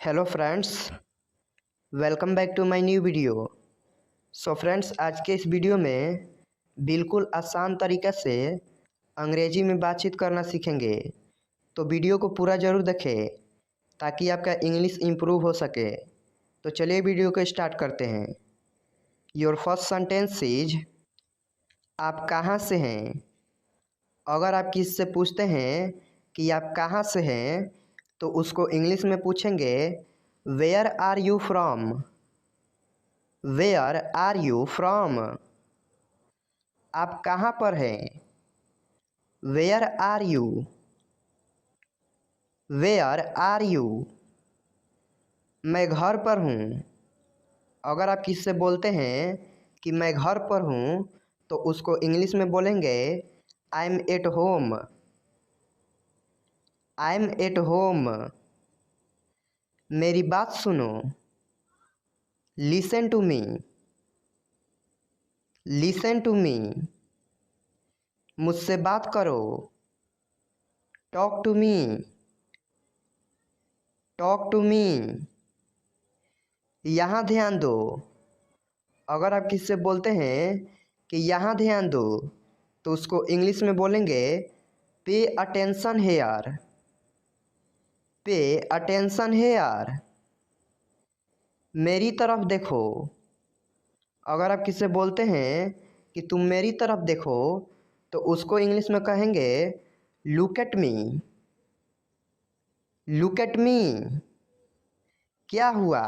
Hello friends, welcome back to my new video. So friends, आज के इस video में बिल्कुल आसान तरीक़े से अंग्रेजी में बातचीत करना सीखेंगे। तो वीडियो को पूरा ज़रूर देखें ताकि आपका इंग्लिश इम्प्रूव हो सके। तो चलिए वीडियो को स्टार्ट करते हैं। योर फर्स्ट सेंटेंस इज आप कहाँ से हैं। अगर आप किसी से पूछते हैं कि आप कहाँ से हैं तो उसको इंग्लिश में पूछेंगे where are you from. Where are you from. आप कहाँ पर हैं। Where are you. Where are you. मैं घर पर हूँ। अगर आप किसी से बोलते हैं कि मैं घर पर हूँ तो उसको इंग्लिश में बोलेंगे I am at home. I am at home. मेरी बात सुनो। Listen to me. Listen to me. मुझसे बात करो। Talk to me. Talk to me. यहाँ ध्यान दो। अगर आप किसी से बोलते हैं कि यहाँ ध्यान दो तो उसको इंग्लिश में बोलेंगे pay attention here. Pay attention here. मेरी तरफ देखो। अगर आप किसी से बोलते हैं कि तुम मेरी तरफ देखो तो उसको इंग्लिश में कहेंगे look at me. Look at me. क्या हुआ।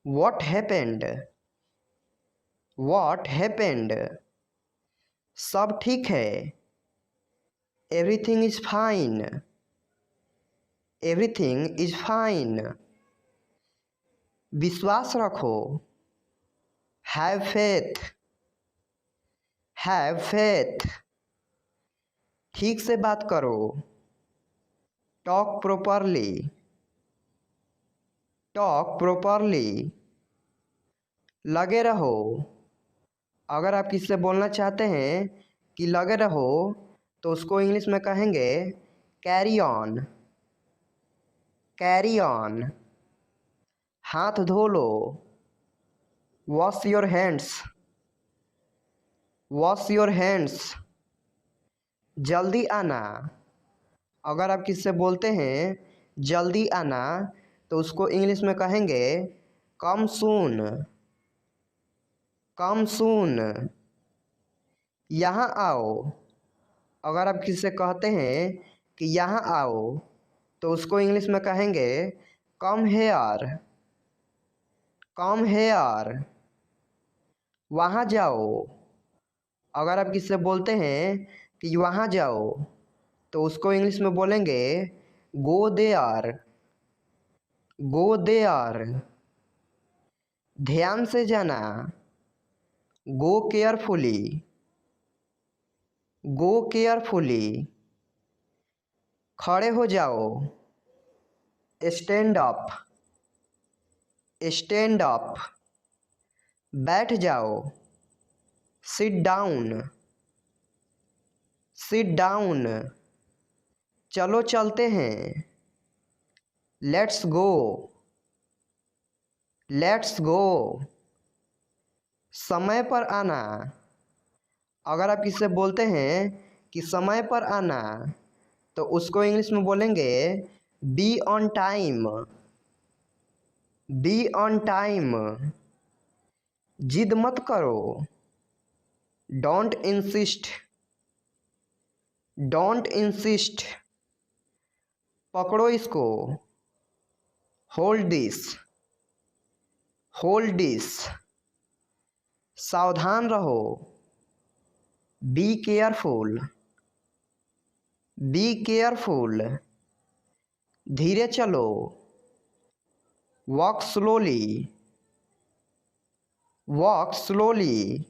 What happened? What happened? सब ठीक है। Everything is fine. Everything is fine. विश्वास रखो। Have faith. Have faith. ठीक से बात करो। Talk properly. Talk properly. लगे रहो। अगर आप किसी से बोलना चाहते हैं कि लगे रहो तो उसको इंग्लिश में कहेंगे कैरी ऑन। Carry on. हाथ धो लो। Wash your hands. Wash your hands. जल्दी आना। अगर आप किसी से बोलते हैं जल्दी आना तो उसको इंग्लिश में कहेंगे कम सून। कम सून। यहाँ आओ। अगर आप किसी से कहते हैं कि यहाँ आओ तो उसको इंग्लिश में कहेंगे कम हेयर। Come here. वहाँ जाओ। अगर आप किसी से बोलते हैं कि वहाँ जाओ तो उसको इंग्लिश में बोलेंगे गो देयर। Go there. ध्यान से जाना। गो केयरफुली। गो केयरफुली। खड़े हो जाओ। Stand up. Stand up. बैठ जाओ। Sit down. Sit down. चलो चलते हैं। Let's go. Let's go. समय पर आना। अगर आप किसी से बोलते हैं कि समय पर आना तो उसको इंग्लिश में बोलेंगे be on time. Be on time. जिद मत करो। Don't insist. Don't insist. पकड़ो इसको। Hold this. Hold this. सावधान रहो। Be careful. Be careful. धीरे चलो। Walk slowly. Walk slowly.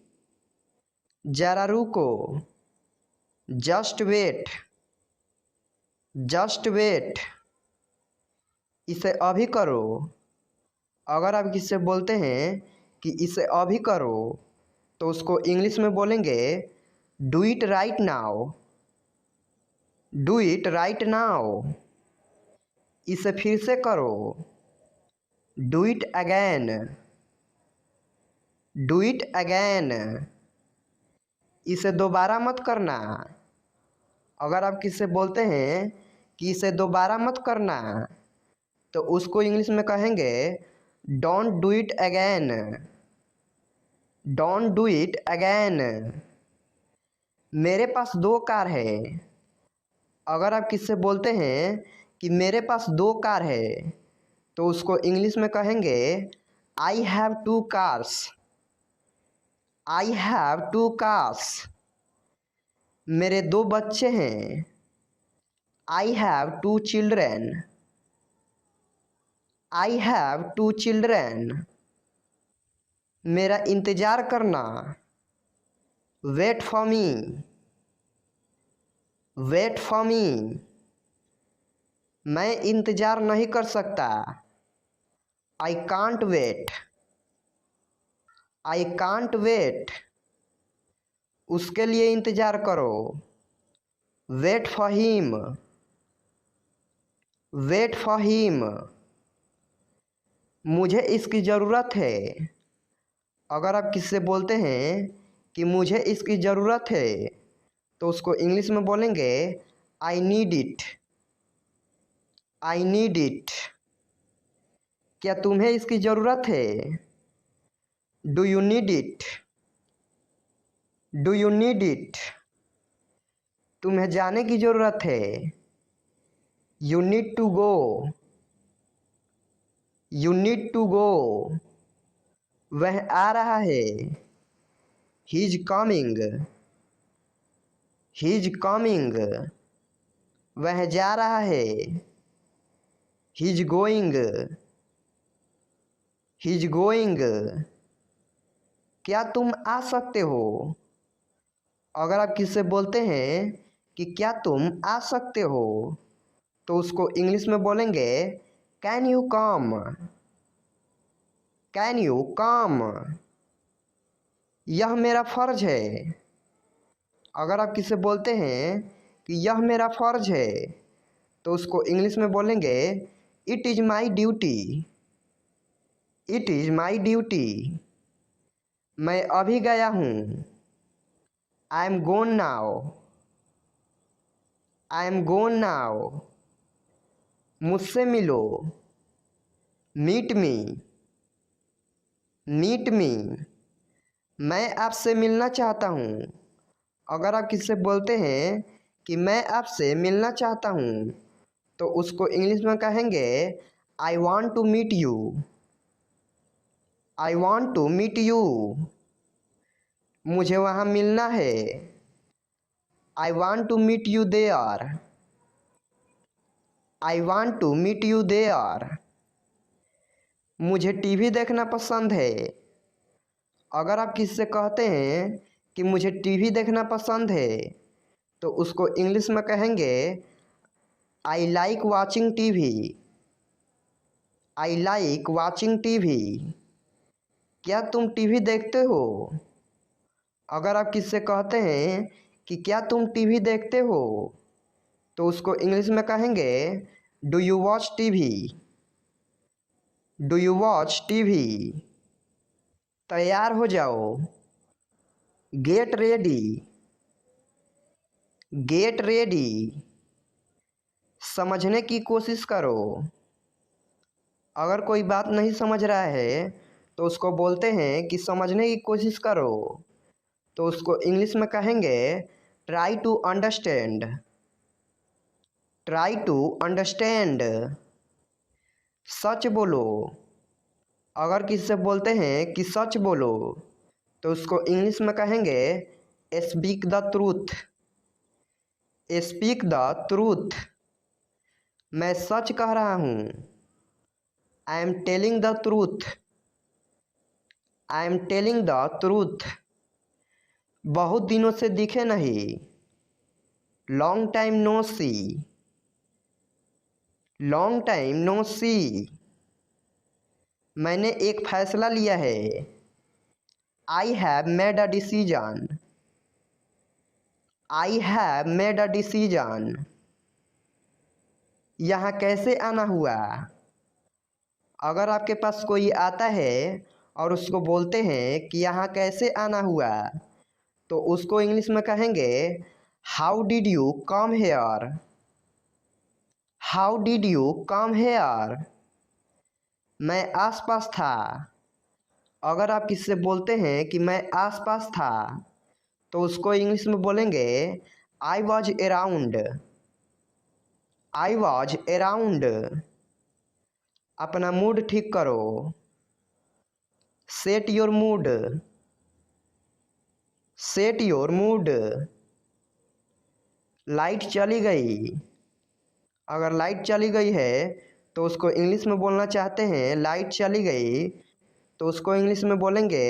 जरा रुको। Just wait. Just wait. इसे अभी करो। अगर आप किसी से बोलते हैं कि इसे अभी करो तो उसको इंग्लिश में बोलेंगे do it right now. Do it right now. इसे फिर से करो। Do it again. Do it again. इसे दोबारा मत करना। अगर आप किससे बोलते हैं कि इसे दोबारा मत करना, तो उसको इंग्लिश में कहेंगे don't do it again. Don't do it again. मेरे पास 2 कार है। अगर आप किससे बोलते हैं कि मेरे पास 2 कार है, तो उसको इंग्लिश में कहेंगे I have 2 cars. I have 2 cars. मेरे 2 बच्चे हैं। I have 2 children. I have 2 children. मेरा इंतज़ार करना। Wait for me. Wait for me. मैं इंतज़ार नहीं कर सकता। I can't wait. I can't wait. उसके लिए इंतज़ार करो। Wait for him. Wait for him. मुझे इसकी ज़रूरत है। अगर आप किससे बोलते हैं कि मुझे इसकी ज़रूरत है, तो उसको इंग्लिश में बोलेंगे I need it. I need it. क्या तुम्हें इसकी ज़रूरत है? Do you need it. Do you need it. तुम्हें जाने की ज़रूरत है। You need to go. You need to go. वह आ रहा है। He is coming. He is coming. वह जा रहा है। He is going. He is going. क्या तुम आ सकते हो? अगर आप किससे बोलते हैं कि क्या तुम आ सकते हो, तो उसको इंग्लिश में बोलेंगे can you come. Can you come. यह मेरा फ़र्ज है। अगर आप किससे बोलते हैं कि यह मेरा फ़र्ज है, तो उसको इंग्लिश में बोलेंगे it is my duty. It is my duty. मैं अभी गया हूँ। I am gone now. I am gone now. मुझसे मिलो। Meet me. Meet me. मैं आपसे मिलना चाहता हूँ। अगर आप किससे बोलते हैं कि मैं आपसे मिलना चाहता हूँ, तो उसको इंग्लिश में कहेंगे I want to meet you. I want to meet you. मुझे वहाँ मिलना है। I want to meet you there. I want to meet you there. मुझे टीवी देखना पसंद है। अगर आप किससे कहते हैं कि मुझे टीवी देखना पसंद है, तो उसको इंग्लिश में कहेंगे I like watching TV. I like watching TV. क्या तुम टीवी देखते हो? अगर आप किससे कहते हैं कि क्या तुम टीवी देखते हो, तो उसको इंग्लिश में कहेंगे do you watch TV. Do you watch TV. तैयार हो जाओ। Get ready. Get ready. समझने की कोशिश करो। अगर कोई बात नहीं समझ रहा है, तो उसको बोलते हैं कि समझने की कोशिश करो, तो उसको इंग्लिश में कहेंगे try to understand. Try to understand. सच बोलो। अगर किसी से बोलते हैं कि सच बोलो, तो उसको इंग्लिश में कहेंगे speak the truth. Speak the truth. मैं सच कह रहा हूँ। I am telling the truth. I am telling the truth. बहुत दिनों से दिखे नहीं। लॉन्ग टाइम नो सी। लॉन्ग टाइम नो सी। मैंने एक फ़ैसला लिया है। I have made a decision. I have made a decision. यहाँ कैसे आना हुआ। अगर आपके पास कोई आता है और उसको बोलते हैं कि यहाँ कैसे आना हुआ, तो उसको इंग्लिश में कहेंगे how did you come here. How did you come here. मैं आसपास था। अगर आप किसी से बोलते हैं कि मैं आसपास था, तो उसको इंग्लिश में बोलेंगे I was around. I was around. अपना मूड ठीक करो। Set your mood. Set your mood. Light चली गई। अगर लाइट चली गई है तो उसको इंग्लिश में बोलना चाहते हैं लाइट चली गई, तो उसको इंग्लिश में बोलेंगे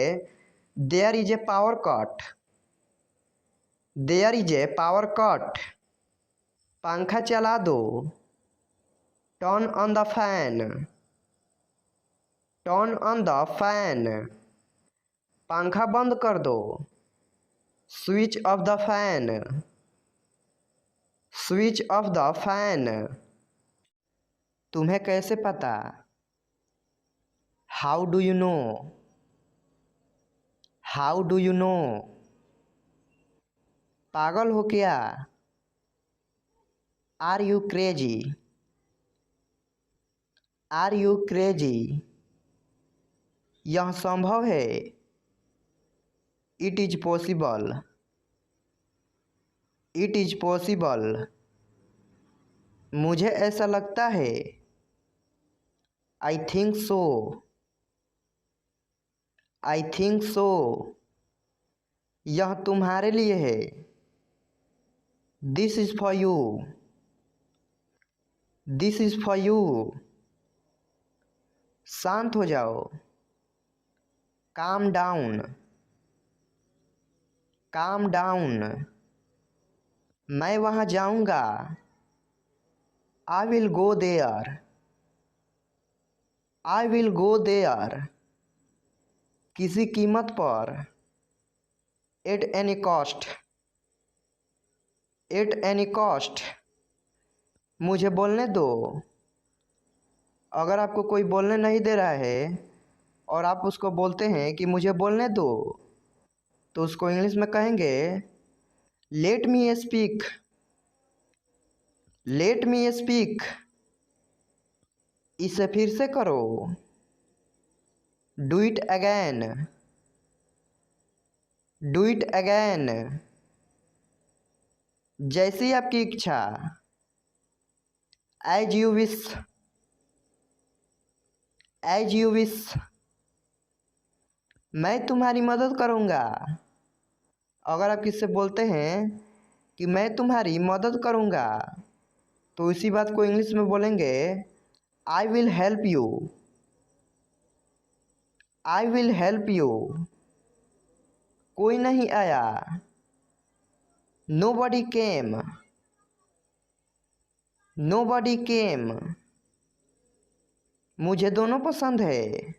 there is a power cut. There is a power cut. पंखा चला दो। Turn on the fan. Turn on the fan. पंखा बंद कर दो। Switch off the fan. Switch off the fan. तुम्हें कैसे पता। How do you know. How do you know. पागल हो क्या। Are you crazy. Are you crazy. यह संभव है। It is possible. It is possible. मुझे ऐसा लगता है। I think so. I think so. यह तुम्हारे लिए है। This is for you. This is for you. शांत हो जाओ। Calm down. Calm down. मैं वहाँ जाऊँगा। I will go there. I will go there. किसी कीमत पर। At any cost. At any cost. मुझे बोलने दो। अगर आपको कोई बोलने नहीं दे रहा है और आप उसको बोलते हैं कि मुझे बोलने दो, तो उसको इंग्लिश में कहेंगे let me speak. Let me speak. इसे फिर से करो। Do it again. Do it again. जैसी आपकी इच्छा। As you wish. As you wish. मैं तुम्हारी मदद करूँगा। अगर आप किससे बोलते हैं कि मैं तुम्हारी मदद करूँगा, तो इसी बात को इंग्लिश में बोलेंगे I will help you. I will help you. कोई नहीं आया। Nobody came. Nobody came. मुझे दोनों पसंद है।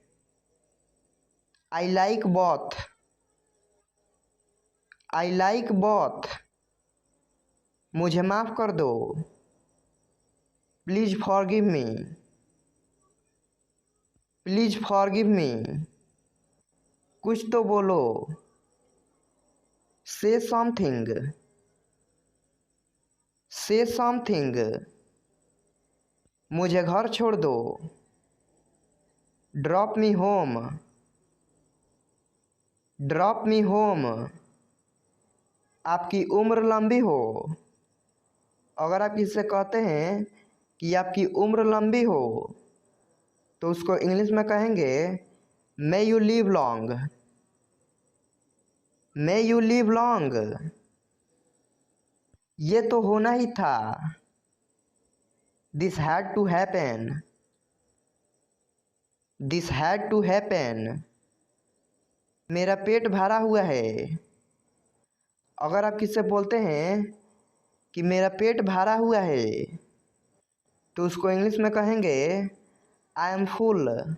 I like both. I like both. मुझे माफ़ कर दो। Please forgive me. Please forgive me. कुछ तो बोलो। से समथिंग। से समथिंग। मुझे घर छोड़ दो। Drop me home. Drop me home. आपकी उम्र लंबी हो। अगर आप इससे कहते हैं कि आपकी उम्र लंबी हो, तो उसको इंग्लिश में कहेंगे may you live long. May you live long. ये तो होना ही था। This had to happen. This had to happen. मेरा पेट भरा हुआ है। अगर आप किससे बोलते हैं कि मेरा पेट भरा हुआ है, तो उसको इंग्लिश में कहेंगे I am full.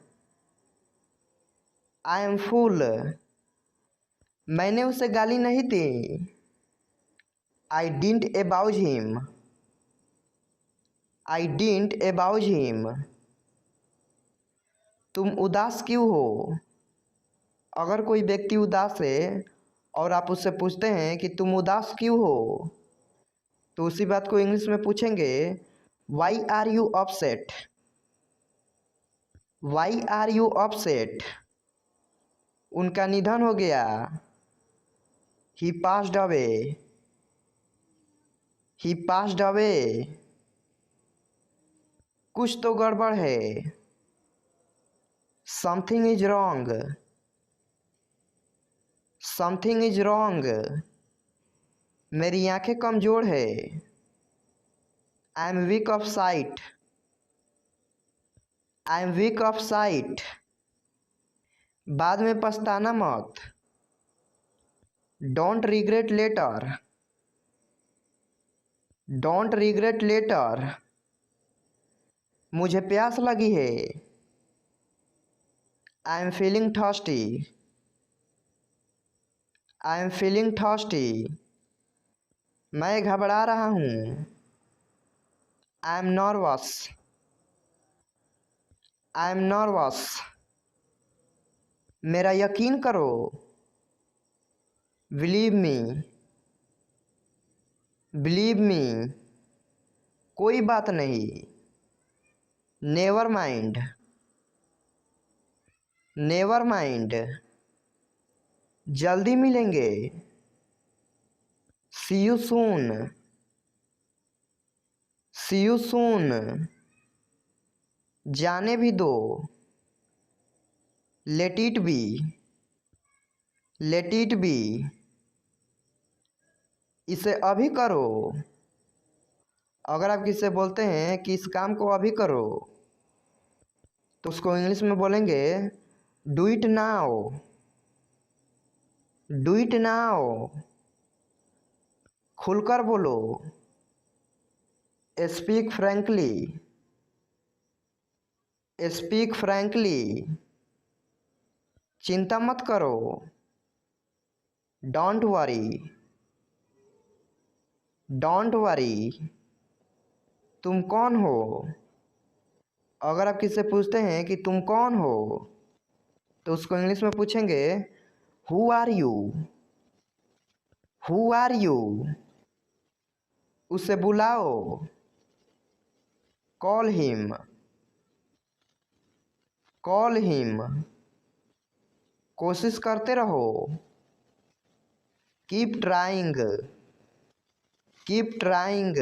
I am full. मैंने उसे गाली नहीं दी। I didn't abuse him. I didn't abuse him. तुम उदास क्यों हो? अगर कोई व्यक्ति उदास है और आप उससे पूछते हैं कि तुम उदास क्यों हो, तो उसी बात को इंग्लिश में पूछेंगे why are you upset. Why are you upset. उनका निधन हो गया। He passed away. He passed away. कुछ तो गड़बड़ है। Something is wrong. Something is wrong. मेरी आंखें कमजोर है। I am weak of sight. I am weak of sight. बाद में पछताना मत। Don't regret later. Don't regret later. मुझे प्यास लगी है। I am feeling thirsty. I am feeling thirsty. मैं घबरा रहा हूँ। I am nervous. I am nervous. मेरा यकीन करो। Believe me. Believe me. कोई बात नहीं। Never mind. Never mind. जल्दी मिलेंगे। See you soon. See you soon. जाने भी दो। Let it be. Let it be. इसे अभी करो। अगर आप किसी से बोलते हैं कि इस काम को अभी करो, तो उसको इंग्लिश में बोलेंगे do it now. Do it now. खुलकर बोलो। Speak frankly. Speak frankly. चिंता मत करो। Don't worry. Don't worry. तुम कौन हो? अगर आप किसी से पूछते हैं कि तुम कौन हो, तो उसको इंग्लिश में पूछेंगे who are you. Who are you. उसे बुलाओ। Call him. Call him. कोशिश करते रहो। Keep trying. Keep trying.